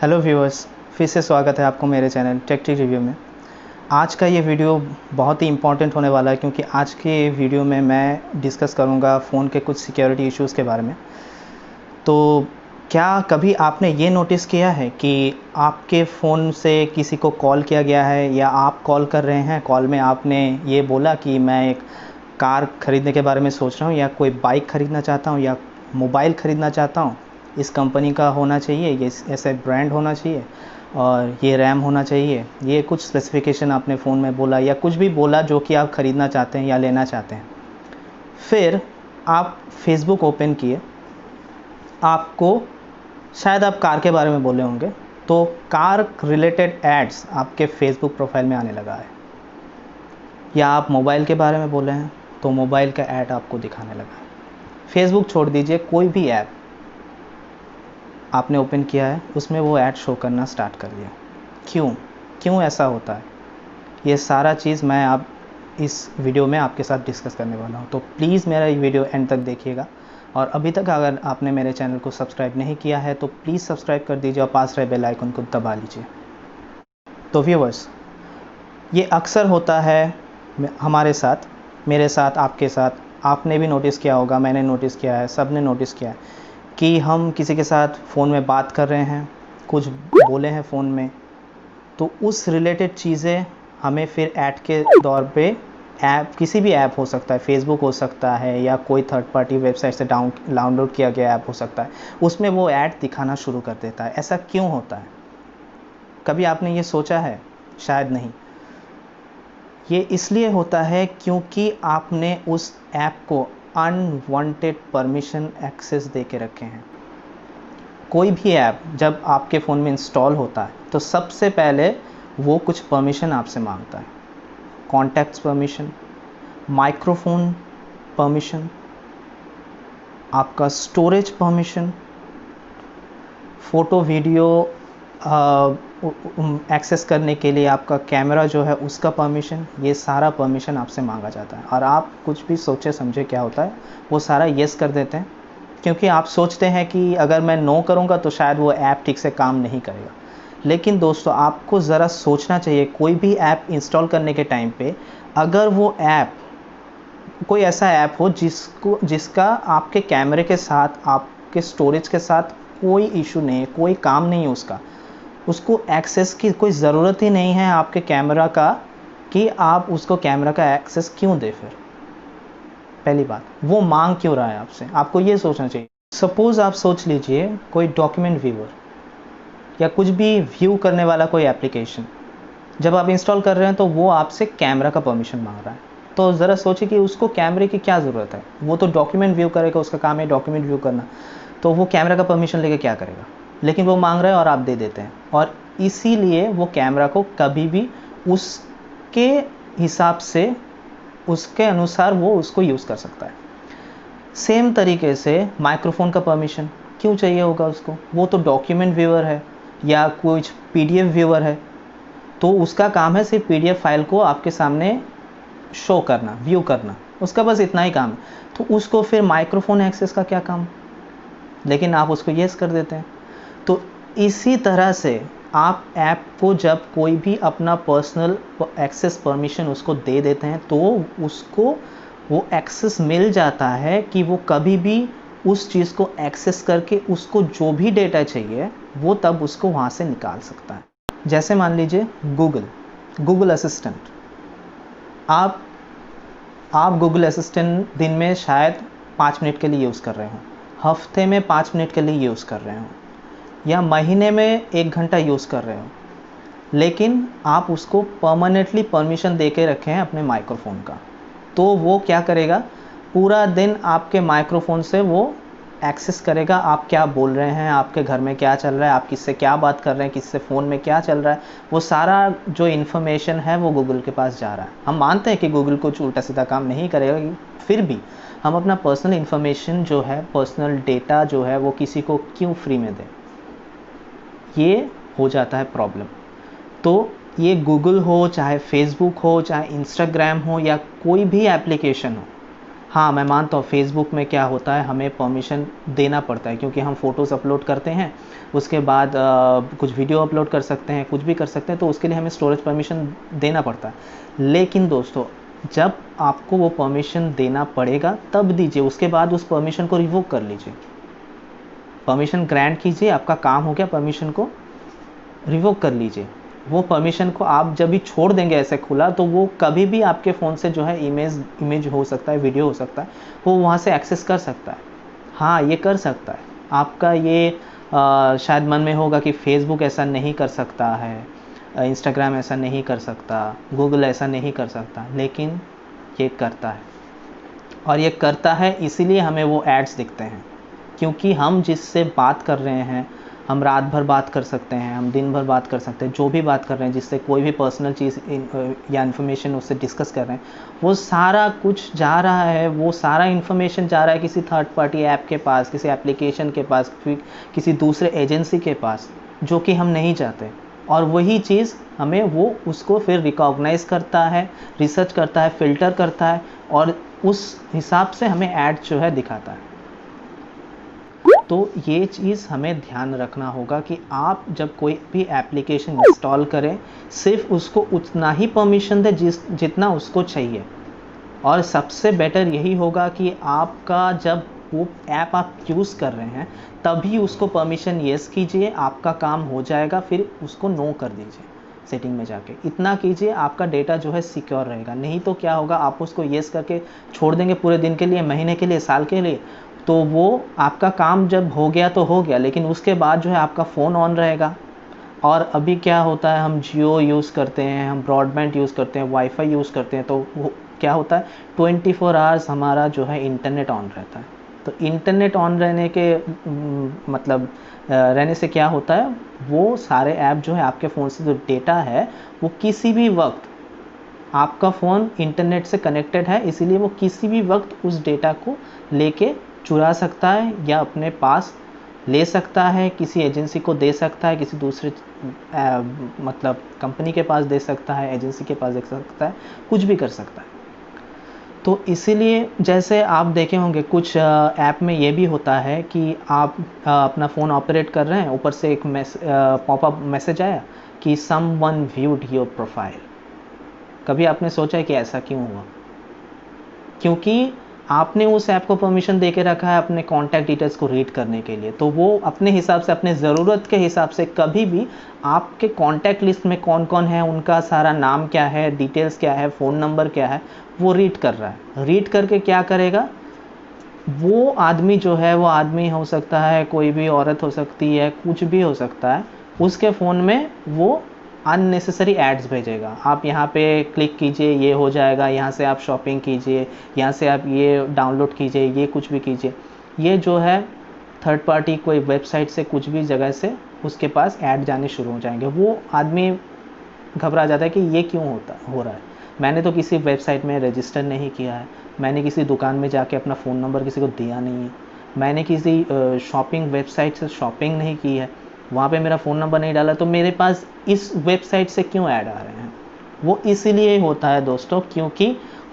Hello viewers, फिर से स्वागत है आपको मेरे चैनल टेक ट्री रिव्यू में। आज का ये वीडियो बहुत ही इम्पॉर्टेंट होने वाला है क्योंकि आज के वीडियो में मैं डिस्कस करूँगा फ़ोन के कुछ सिक्योरिटी इश्यूज़ के बारे में। तो क्या कभी आपने ये नोटिस किया है कि आपके फ़ोन से किसी को कॉल किया गया है या आप कॉल कर रहे हैं, कॉल में आपने ये बोला कि मैं एक कार ख़रीदने के बारे में सोच रहा हूँ या कोई बाइक ख़रीदना चाहता हूँ या मोबाइल ख़रीदना चाहता हूँ, इस कंपनी का होना चाहिए, ये ऐसे ब्रांड होना चाहिए और ये रैम होना चाहिए, ये कुछ स्पेसिफ़िकेशन आपने फ़ोन में बोला या कुछ भी बोला जो कि आप ख़रीदना चाहते हैं या लेना चाहते हैं। फिर आप फेसबुक ओपन किए, आपको शायद आप कार के बारे में बोले होंगे, तो कार रिलेटेड एड्स आपके फेसबुक प्रोफाइल में आने लगा है। या आप मोबाइल के बारे में बोले हैं तो मोबाइल का ऐड आपको दिखाने लगा है। फेसबुक छोड़ दीजिए, कोई भी ऐप आपने ओपन किया है उसमें वो ऐड शो करना स्टार्ट कर दिया। क्यों ऐसा होता है, ये सारा चीज़ मैं आप इस वीडियो में आपके साथ डिस्कस करने वाला हूँ। तो प्लीज़ मेरा ये वीडियो एंड तक देखिएगा और अभी तक अगर आपने मेरे चैनल को सब्सक्राइब नहीं किया है तो प्लीज़ सब्सक्राइब कर दीजिए और पास रहे बेल आइकन को दबा लीजिए। तो व्यूअर्स, ये अक्सर होता है हमारे साथ, मेरे साथ, आपके साथ। आपने भी नोटिस किया होगा, मैंने नोटिस किया है, सब ने नोटिस किया है कि हम किसी के साथ फ़ोन में बात कर रहे हैं, कुछ बोले हैं फ़ोन में, तो उस रिलेटेड चीज़ें हमें फिर ऐड के दौर पे ऐप, किसी भी ऐप हो सकता है, फेसबुक हो सकता है या कोई थर्ड पार्टी वेबसाइट से डाउनलोड किया गया ऐप हो सकता है, उसमें वो ऐड दिखाना शुरू कर देता है। ऐसा क्यों होता है? कभी आपने ये सोचा है? शायद नहीं। ये इसलिए होता है क्योंकि आपने उस ऐप को अनवांटेड परमिशन एक्सेस दे के रखे हैं। कोई भी ऐप जब आपके फ़ोन में इंस्टॉल होता है तो सबसे पहले वो कुछ परमिशन आपसे मांगता है। कॉन्टैक्ट्स परमिशन, माइक्रोफोन परमिशन, आपका storage permission, photo video access करने के लिए आपका कैमरा जो है उसका परमिशन, ये सारा परमिशन आपसे मांगा जाता है। और आप कुछ भी सोचे समझे क्या होता है, वो सारा येस कर देते हैं क्योंकि आप सोचते हैं कि अगर मैं नो करूँगा तो शायद वो ऐप ठीक से काम नहीं करेगा। लेकिन दोस्तों, आपको ज़रा सोचना चाहिए, कोई भी ऐप इंस्टॉल करने के टाइम पे अगर वो ऐप कोई ऐसा ऐप हो जिसका आपके कैमरे के साथ, आपके स्टोरेज के साथ कोई इशू नहीं है, कोई काम नहीं है उसको एक्सेस की कोई ज़रूरत ही नहीं है आपके कैमरा का, कि आप उसको कैमरा का एक्सेस क्यों दें फिर? पहली बात, वो मांग क्यों रहा है आपसे? आपको ये सोचना चाहिए। सपोज़ आप सोच लीजिए कोई डॉक्यूमेंट व्यूअर या कुछ भी व्यू करने वाला कोई एप्लीकेशन, जब आप इंस्टॉल कर रहे हैं तो वो आपसे कैमरा का परमिशन मांग रहा है। तो ज़रा सोचिए कि उसको कैमरे की क्या ज़रूरत है? वो तो डॉक्यूमेंट व्यू करेगा, उसका काम है डॉक्यूमेंट व्यू करना, तो वो कैमरा का परमिशन लेके क्या करेगा? लेकिन वो मांग रहा है और आप दे देते हैं, और इसीलिए वो कैमरा को कभी भी उसके हिसाब से, उसके अनुसार वो उसको यूज़ कर सकता है। सेम तरीके से माइक्रोफोन का परमिशन क्यों चाहिए होगा उसको? वो तो डॉक्यूमेंट व्यूअर है या कुछ पीडीएफ व्यूअर है, तो उसका काम है सिर्फ पीडीएफ फाइल को आपके सामने शो करना, व्यू करना, उसका बस इतना ही काम है। तो उसको फिर माइक्रोफोन एक्सेस का क्या काम? लेकिन आप उसको येस कर देते हैं। तो इसी तरह से आप ऐप को जब कोई भी अपना पर्सनल एक्सेस परमिशन उसको दे देते हैं तो उसको वो एक्सेस मिल जाता है कि वो कभी भी उस चीज़ को एक्सेस करके उसको जो भी डेटा चाहिए वो तब उसको वहाँ से निकाल सकता है। जैसे मान लीजिए गूगल असिस्टेंट, आप गूगल असिस्टेंट दिन में शायद 5 मिनट के लिए यूज़ कर रहे हो, हफ्ते में 5 मिनट के लिए यूज़ कर रहे हो या महीने में 1 घंटा यूज़ कर रहे हो, लेकिन आप उसको परमानेंटली परमिशन दे के रखे हैं अपने माइक्रोफोन का, तो वो क्या करेगा? पूरा दिन आपके माइक्रोफोन से वो एक्सेस करेगा, आप क्या बोल रहे हैं, आपके घर में क्या चल रहा है, आप किससे क्या बात कर रहे हैं, किससे फ़ोन में क्या चल रहा है, वो सारा जो इन्फॉर्मेशन है वो गूगल के पास जा रहा है। हम मानते हैं कि गूगल कुछ उल्टा सीधा काम नहीं करेगा, फिर भी हम अपना पर्सनल इन्फॉर्मेशन जो है, पर्सनल डेटा जो है, वो किसी को क्यों फ्री में दें? ये हो जाता है प्रॉब्लम। तो ये गूगल हो, चाहे फेसबुक हो, चाहे इंस्टाग्राम हो या कोई भी एप्लीकेशन हो, हाँ, मैं मानता हूँ फेसबुक में क्या होता है, हमें परमिशन देना पड़ता है, क्योंकि हम फ़ोटोज़ अपलोड करते हैं, उसके बाद कुछ वीडियो अपलोड कर सकते हैं, कुछ भी कर सकते हैं, तो उसके लिए हमें स्टोरेज परमिशन देना पड़ता है। लेकिन दोस्तों, जब आपको वो परमिशन देना पड़ेगा तब दीजिए, उसके बाद उस परमिशन को रिवोक कर लीजिए। परमिशन ग्रांट कीजिए, आपका काम हो गया, परमिशन को रिवोक कर लीजिए। वो परमिशन को आप जब भी छोड़ देंगे ऐसे खुला, तो वो कभी भी आपके फ़ोन से जो है इमेज हो सकता है, वीडियो हो सकता है, वो वहाँ से एक्सेस कर सकता है। हाँ, ये कर सकता है। आपका ये शायद मन में होगा कि फेसबुक ऐसा नहीं कर सकता है, इंस्टाग्राम ऐसा नहीं कर सकता, गूगल ऐसा नहीं कर सकता, लेकिन ये करता है। और ये करता है इसीलिए हमें वो एड्स दिखते हैं, क्योंकि हम जिससे बात कर रहे हैं, हम रात भर बात कर सकते हैं, हम दिन भर बात कर सकते हैं, जो भी बात कर रहे हैं, जिससे कोई भी पर्सनल चीज़ या इन्फॉर्मेशन उससे डिस्कस कर रहे हैं, वो सारा कुछ जा रहा है, वो सारा इन्फॉर्मेशन जा रहा है किसी थर्ड पार्टी ऐप के पास, किसी एप्लीकेशन के पास, फिर किसी दूसरे एजेंसी के पास, जो कि हम नहीं चाहते। और वही चीज़ हमें वो उसको फिर रिकॉग्नाइज़ करता है, रिसर्च करता है, फ़िल्टर करता है, और उस हिसाब से हमें ऐड जो है दिखाता है। तो ये चीज़ हमें ध्यान रखना होगा कि आप जब कोई भी एप्लीकेशन इंस्टॉल करें, सिर्फ उसको उतना ही परमिशन दें जितना उसको चाहिए। और सबसे बेटर यही होगा कि आपका जब वो ऐप आप यूज़ कर रहे हैं, तभी उसको परमिशन येस कीजिए, आपका काम हो जाएगा, फिर उसको नो कर दीजिए सेटिंग में जाके। इतना कीजिए, आपका डेटा जो है सिक्योर रहेगा। नहीं तो क्या होगा, आप उसको येस करके छोड़ देंगे पूरे दिन के लिए, महीने के लिए, साल के लिए, तो वो आपका काम जब हो गया तो हो गया, लेकिन उसके बाद जो है आपका फ़ोन ऑन रहेगा। और अभी क्या होता है, हम जियो यूज़ करते हैं, हम ब्रॉडबैंड यूज़ करते हैं, वाईफाई यूज़ करते हैं, तो वो क्या होता है, 24 आवर्स हमारा जो है इंटरनेट ऑन रहता है। तो इंटरनेट ऑन रहने के मतलब रहने से क्या होता है, वो सारे ऐप जो है आपके फ़ोन से जो डेटा है, वो किसी भी वक्त, आपका फ़ोन इंटरनेट से कनेक्टेड है, इसीलिए वो किसी भी वक्त उस डेटा को लेके चुरा सकता है या अपने पास ले सकता है, किसी एजेंसी को दे सकता है, किसी दूसरे मतलब कंपनी के पास दे सकता है, एजेंसी के पास दे सकता है, कुछ भी कर सकता है। तो इसीलिए जैसे आप देखे होंगे कुछ ऐप में ये भी होता है कि आप अपना फ़ोन ऑपरेट कर रहे हैं, ऊपर से एक पॉपअप मैसेज आया कि समवन व्यूड योर प्रोफाइल। कभी आपने सोचा है कि ऐसा क्यों हुआ? क्योंकि आपने उस ऐप को परमिशन दे के रखा है अपने कॉन्टैक्ट डिटेल्स को रीड करने के लिए, तो वो अपने हिसाब से, अपने ज़रूरत के हिसाब से कभी भी आपके कॉन्टैक्ट लिस्ट में कौन-कौन है, उनका सारा नाम क्या है, डिटेल्स क्या है, फ़ोन नंबर क्या है, वो रीड कर रहा है। रीड करके क्या करेगा, वो आदमी जो है, वो आदमी हो सकता है, कोई भी औरत हो सकती है, कुछ भी हो सकता है, उसके फ़ोन में वो अननेसेसरी एड्स भेजेगा। आप यहाँ पे क्लिक कीजिए, ये हो जाएगा, यहाँ से आप शॉपिंग कीजिए, यहाँ से आप ये डाउनलोड कीजिए, ये कुछ भी कीजिए। ये जो है थर्ड पार्टी कोई वेबसाइट से, कुछ भी जगह से उसके पास ऐड जाने शुरू हो जाएंगे। वो आदमी घबरा जाता है कि ये क्यों हो रहा है, मैंने तो किसी वेबसाइट में रजिस्टर नहीं किया है, मैंने किसी दुकान में जाके अपना फ़ोन नंबर किसी को दिया नहीं है, मैंने किसी शॉपिंग वेबसाइट से शॉपिंग नहीं की है, वहाँ पे मेरा फ़ोन नंबर नहीं डाला, तो मेरे पास इस वेबसाइट से क्यों ऐड आ रहे हैं। वो इसीलिए होता है दोस्तों, क्योंकि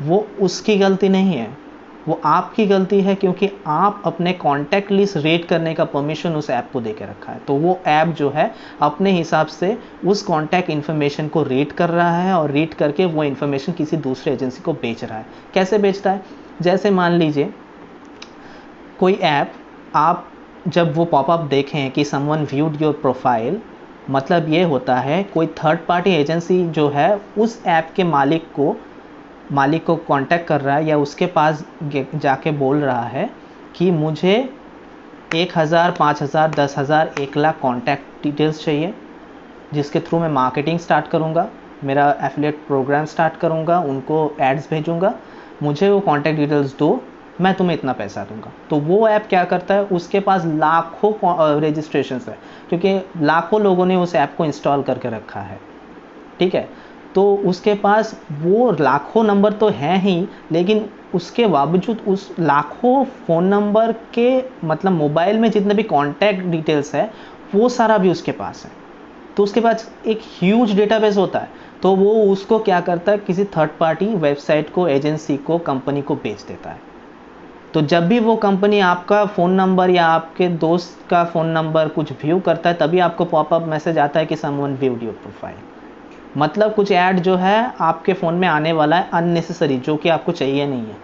वो उसकी गलती नहीं है, वो आपकी गलती है, क्योंकि आप अपने कॉन्टैक्ट लिस्ट रीड करने का परमिशन उस ऐप को दे के रखा है। तो वो ऐप जो है अपने हिसाब से उस कॉन्टैक्ट इन्फॉर्मेशन को रीड कर रहा है, और रीड करके वो इन्फॉर्मेशन किसी दूसरे एजेंसी को बेच रहा है। कैसे बेचता है, जैसे मान लीजिए कोई ऐप, आप जब वो पॉपअप देखें कि समवन व्यूड योर प्रोफाइल, मतलब ये होता है कोई थर्ड पार्टी एजेंसी जो है उस ऐप के मालिक को कांटेक्ट कर रहा है, या उसके पास जाके बोल रहा है कि मुझे 1000, 5000, 10,000, 1,00,000 कॉन्टैक्ट डिटेल्स चाहिए, जिसके थ्रू मैं मार्केटिंग स्टार्ट करूँगा, मेरा एफिलिएट प्रोग्राम स्टार्ट करूँगा, उनको एड्स भेजूँगा, मुझे वो कॉन्टैक्ट डिटेल्स दो, मैं तुम्हें इतना पैसा दूंगा। तो वो ऐप क्या करता है, उसके पास लाखों रजिस्ट्रेशन है, क्योंकि लाखों लोगों ने उस ऐप को इंस्टॉल करके रखा है, ठीक है। तो उसके पास वो लाखों नंबर तो हैं ही, लेकिन उसके बावजूद उस लाखों फ़ोन नंबर के मतलब मोबाइल में जितने भी कॉन्टैक्ट डिटेल्स है, वो सारा भी उसके पास है। तो उसके पास एक ह्यूज डेटाबेस होता है, तो वो उसको क्या करता है, किसी थर्ड पार्टी वेबसाइट को, एजेंसी को, कंपनी को बेच देता है। तो जब भी वो कंपनी आपका फ़ोन नंबर या आपके दोस्त का फ़ोन नंबर कुछ व्यू करता है, तभी आपको पॉपअप मैसेज आता है कि समवन व्यूड योर प्रोफाइल। मतलब कुछ ऐड जो है आपके फ़ोन में आने वाला है अननेसेसरी, जो कि आपको चाहिए नहीं है।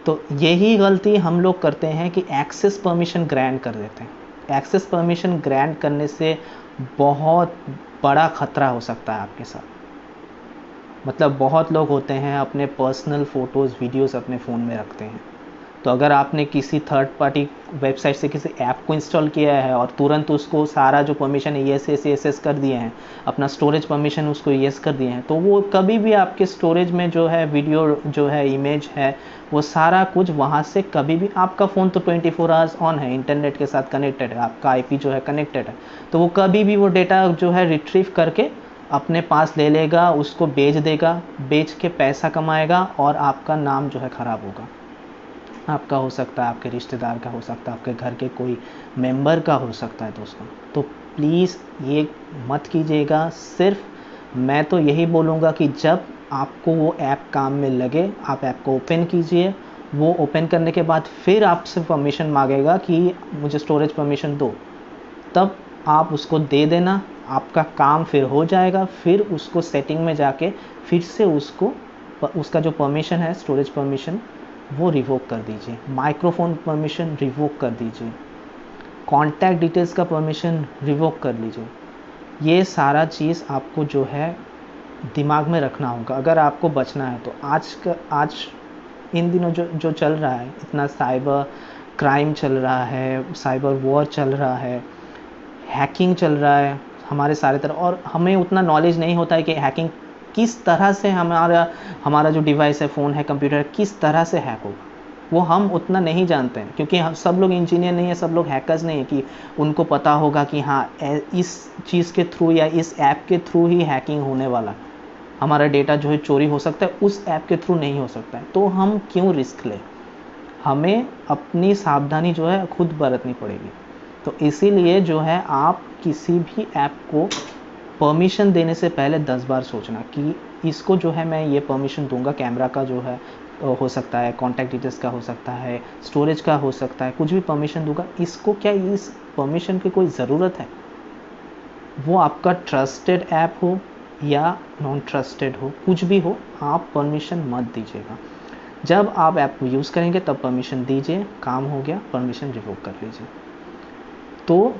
तो यही गलती हम लोग करते हैं कि एक्सेस परमिशन ग्रांट कर देते हैं। एक्सेस परमिशन ग्रांट करने से बहुत बड़ा खतरा हो सकता है आपके साथ। मतलब बहुत लोग होते हैं अपने पर्सनल फ़ोटोज़ वीडियोज़ अपने फ़ोन में रखते हैं। तो अगर आपने किसी थर्ड पार्टी वेबसाइट से किसी ऐप को इंस्टॉल किया है और तुरंत उसको सारा जो परमिशन है येस कर दिए हैं, अपना स्टोरेज परमिशन उसको येस कर दिए हैं, तो वो कभी भी आपके स्टोरेज में जो है वीडियो जो है इमेज है वो सारा कुछ वहाँ से कभी भी, आपका फ़ोन तो 24 आवर्स ऑन है, इंटरनेट के साथ कनेक्टेड है, आपका आईपी जो है कनेक्टेड है, तो वो कभी भी वो डेटा जो है रिट्रीव करके अपने पास ले लेगा, उसको बेच देगा, बेच के पैसा कमाएगा और आपका नाम जो है ख़राब होगा। आपका हो सकता है, आपके रिश्तेदार का हो सकता है, आपके घर के कोई मेंबर का हो सकता है दोस्तों। तो प्लीज़ ये मत कीजिएगा। सिर्फ मैं तो यही बोलूँगा कि जब आपको वो ऐप काम में लगे, आप ऐप को ओपन कीजिए। वो ओपन करने के बाद फिर आपसे परमिशन मांगेगा कि मुझे स्टोरेज परमिशन दो, तब आप उसको दे देना, आपका काम फिर हो जाएगा। फिर उसको सेटिंग में जाके फिर से उसका जो परमिशन है, स्टोरेज परमिशन, वो रिवोक कर दीजिए। माइक्रोफोन परमिशन रिवोक कर दीजिए। कॉन्टैक्ट डिटेल्स का परमिशन रिवोक कर लीजिए। ये सारा चीज़ आपको जो है दिमाग में रखना होगा अगर आपको बचना है। तो आज इन दिनों जो चल रहा है, इतना साइबर क्राइम चल रहा है, साइबर वॉर चल रहा है, हैकिंग चल रहा है हमारे सारे तरफ, और हमें उतना नॉलेज नहीं होता है कि हैकिंग किस तरह से हमारा जो डिवाइस है, फ़ोन है, कंप्यूटर है, किस तरह से हैक होगा, वो हम उतना नहीं जानते हैं। क्योंकि हम सब लोग इंजीनियर नहीं है, सब लोग हैकर्स नहीं है कि उनको पता होगा कि हाँ इस चीज़ के थ्रू या इस ऐप के थ्रू ही हैकिंग होने वाला, हमारा डेटा जो है चोरी हो सकता है, उस ऐप के थ्रू नहीं हो सकता है। तो हम क्यों रिस्क लें? हमें अपनी सावधानी जो है खुद बरतनी पड़ेगी। तो इसीलिए जो है आप किसी भी ऐप को परमिशन देने से पहले 10 बार सोचना कि इसको जो है मैं ये परमिशन दूंगा। कैमरा का जो है हो सकता है, कॉन्टैक्ट डिटेल्स का हो सकता है, स्टोरेज का हो सकता है, कुछ भी परमिशन दूंगा, इसको क्या इस परमिशन की कोई ज़रूरत है? वो आपका ट्रस्टेड ऐप हो या नॉन ट्रस्टेड हो, कुछ भी हो, आप परमिशन मत दीजिएगा। जब आप ऐप को यूज़ करेंगे तब परमिशन दीजिए, काम हो गया, परमिशन रिवोक कर लीजिए। तो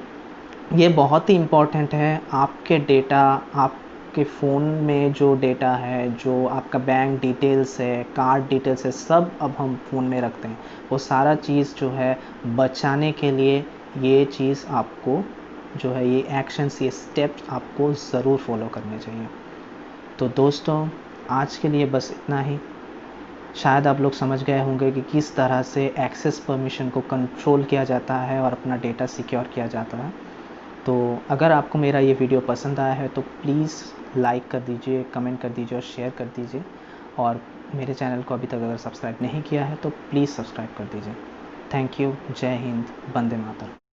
ये बहुत ही इम्पॉर्टेंट है। आपके डेटा, आपके फ़ोन में जो डेटा है, जो आपका बैंक डिटेल्स है, कार्ड डिटेल्स है, सब अब हम फ़ोन में रखते हैं। वो सारा चीज़ जो है बचाने के लिए ये चीज़ आपको जो है, ये एक्शंस, ये स्टेप्स आपको ज़रूर फॉलो करने चाहिए। तो दोस्तों, आज के लिए बस इतना ही। शायद आप लोग समझ गए होंगे कि किस तरह से एक्सेस परमिशन को कंट्रोल किया जाता है और अपना डेटा सिक्योर किया जाता है। तो अगर आपको मेरा ये वीडियो पसंद आया है तो प्लीज़ लाइक कर दीजिए, कमेंट कर दीजिए और शेयर कर दीजिए। और मेरे चैनल को अभी तक अगर सब्सक्राइब नहीं किया है तो प्लीज़ सब्सक्राइब कर दीजिए। Thank you. जय हिंद। वंदे मातरम।